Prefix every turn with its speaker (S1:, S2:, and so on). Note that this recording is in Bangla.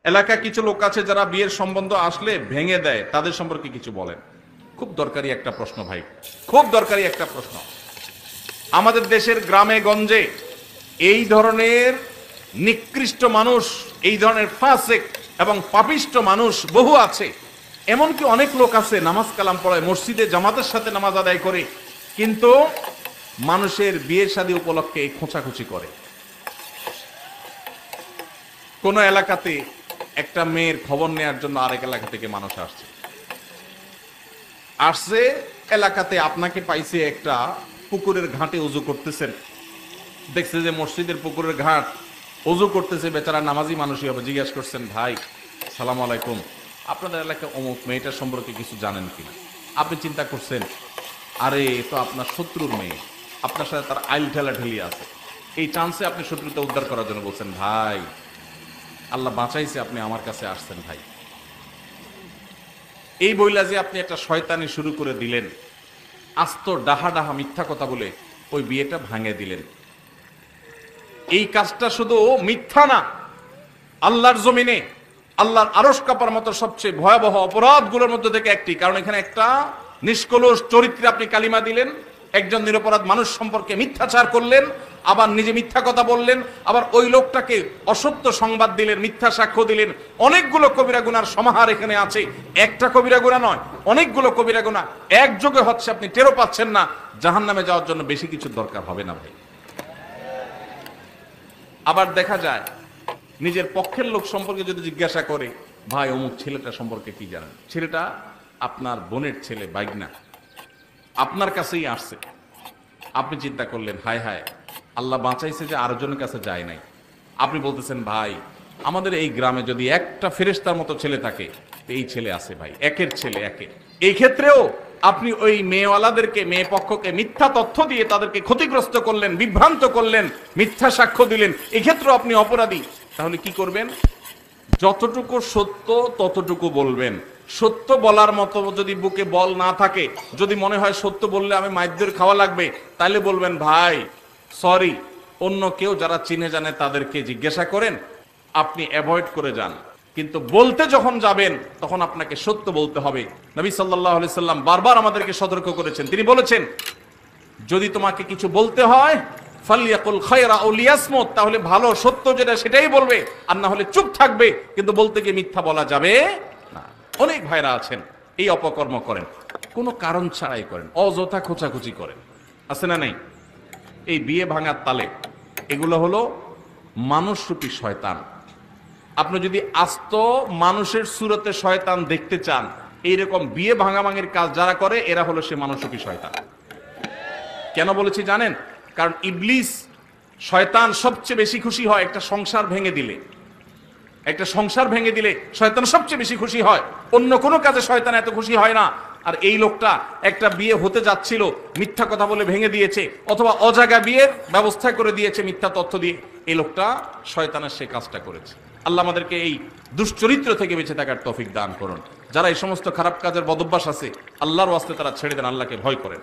S1: এলাকায় কিছু লোক আছে যারা বিয়ের সম্বন্ধ আসলে ভেঙে দেয়, তাদের সম্পর্কে কিছু বলেন। খুব দরকারি একটা প্রশ্ন ভাই, খুব দরকারি একটা প্রশ্ন। আমাদের দেশের গ্রামে গঞ্জে এই ধরনের নিকৃষ্ট মানুষ, এই ধরনের ফাসিক এবং পাপিষ্ট মানুষ বহু আছে। এমনকি অনেক লোক আছে নামাজ কালাম পড়ায়, মসজিদে জামাতের সাথে নামাজ আদায় করে, কিন্তু মানুষের বিয়ে শাদী উপলক্ষে এই খোঁচাখুচি করে। কোন এলাকাতে একটা মেয়ের খবর নেওয়ার জন্য আরেক এলাকা থেকে মানুষ আসছে এলাকাতে আপনাকে পাইছে একটা পুকুরের ঘাটে উজু করতেছেন, দেখছে যে মসজিদের পুকুরের ঘাট উজু করতেছে, বেচারা নামাজি মানুষই হবে। জিজ্ঞাসা করছেন, ভাই সালাম আলাইকুম, আপনাদের এলাকায় অমুক মেয়েটার সম্পর্কে কিছু জানেন কিনা? আপনি চিন্তা করছেন, আরে তো আপনার শত্রুর মেয়ে, আপনার সাথে তার আইল ঠেলা ঠেলি আছে। এই চান্সে আপনি শত্রুতা উদ্ধার করার জন্য বলছেন, ভাই আল্লাহ বাঁচাইছে, আপনি আমার কাছে আসছেন ভাই। এই বইলা যে আপনি একটা শয়তানি শুরু করে দিলেন, আস্ত ডাহা ডাহা মিথ্যা কথা বলে ওই বিয়েটা ভাঙে দিলেন। এই কাজটা শুধু মিথ্যা না, আল্লাহর জমিনে আল্লাহর আরশ কাঁপার মতো সবচেয়ে ভয়াবহ অপরাধগুলোর মধ্যে থেকে একটি। কারণ এখানে একটা নিষ্কলুষ চরিত্রে আপনি কালিমা দিলেন, একজন নিরপরাধ মানুষ সম্পর্কে মিথ্যাচার করলেন, আবার নিজে মিথ্যা কথা বললেন, আবার ওই লোকটাকে অসত্য সংবাদ দিলেন, মিথ্যা সাক্ষ্য দিলেন। অনেকগুলো কবিরা গুনার সমাহার এখানে আছে, একটা কবিরা গুনাহ নয়, অনেকগুলো কবিরা গুনাহ একযোগে হচ্ছে, আপনি টেরও পাচ্ছেন না। জাহান্নামে যাওয়ার জন্য বেশি কিছু দরকার হবে না ভাই। আবার দেখা যায় নিজের পক্ষের লোক সম্পর্কে যদি জিজ্ঞাসা করে, ভাই অমুক ছেলেটা সম্পর্কে কি জানেন? ছেলেটা আপনার বোনের ছেলে, বাইগনা, আপনার কাছেই আসছে। আপনি চিন্তা করলেন, হায় হায় আল্লাহ বাঁচাইছে যে আরেকজনের কাছে যায় নাই। আপনি বলতেছেন, ভাই আমাদের এই গ্রামে যদি একটা ফেরেশতার মতো ছেলে থাকে, এই ছেলে আছে ভাই, একের ছেলে একের। এই ক্ষেত্রেও আপনি ওই মেয়েওয়ালাদেরকে, মেয়ে পক্ষকে মিথ্যা তথ্য দিয়ে তাদেরকে ক্ষতিগ্রস্ত করলেন, বিভ্রান্ত করলেন, মিথ্যা সাক্ষ্য দিলেন, এক্ষেত্রেও আপনি অপরাধী। তাহলে কি করবেন? যতটুকু সত্য ততটুকু বলবেন। সত্য বলার মতো যদি বুকে বল না থাকে, যদি মনে হয় সত্য বললে আমি মাইদ্যের খাওয়া লাগবে, তাহলে বলবেন, ভাই সরি, অন্য কেউ যারা চিনে জানে তাদেরকে জিজ্ঞাসা করেন, আপনি অ্যাভয়েড করে যান। কিন্তু বলতে যখন যাবেন তখন আপনাকে সত্য বলতে হবে। নবী সাল্লাল্লাহু আলাইহি সাল্লাম বারবার আমাদেরকে সতর্ক করেছেন। তিনি বলেছেন, যদি তোমাকে কিছু বলতে হয় ফালিয়াকুল খায়রা আও লিয়াসমুত, তাহলে ভালো সত্য যেটা সেটাই বলবে, আর না হলে চুপ থাকবে। কিন্তু বলতে গিয়ে মিথ্যা বলা যাবে না। অনেক ভাইরা আছেন এই অপকর্ম করেন, কোনো কারণ ছাড়াই করেন, অযথা খোঁচাখুচি করেন, আছে না নাই? এই বিয়ে ভাঙার তালে এগুলো হলো মানুষরূপী শয়তান। আপনি যদি আস্ত মানুষের সুরতে শয়তান দেখতে চান, এইরকম বিয়ে ভাঙাভাঙির কাজ যারা করে এরা হলো সে মানুষরূপী শয়তান। কেন বলেছি জানেন? কারণ ইবলিস শয়তান সবচেয়ে বেশি খুশি হয় একটা সংসার ভেঙে দিলে। একটা সংসার ভেঙে দিলে শয়তান সবচেয়ে বেশি খুশি হয়, অন্য কোনো কাজে শয়তান এত খুশি হয় না। আর এই লোকটা একটা বিয়ে হতে যাচ্ছিল, মিথ্যা কথা বলে ভেঙে দিয়েছে, অথবা অজাগা বিয়ের ব্যবস্থা করে দিয়েছে মিথ্যা তথ্য দিয়ে। এই লোকটা শয়তানের সে কাজটা করেছে। আল্লাহ আমাদেরকে এই দুশ্চরিত্র থেকে বেঁচে থাকার তৌফিক দান করুন। যারা এই সমস্ত খারাপ কাজের বদভ্যাস আছে, আল্লাহর ওয়াস্তে তারা ছেড়ে দেন, আল্লাহকে ভয় করেন।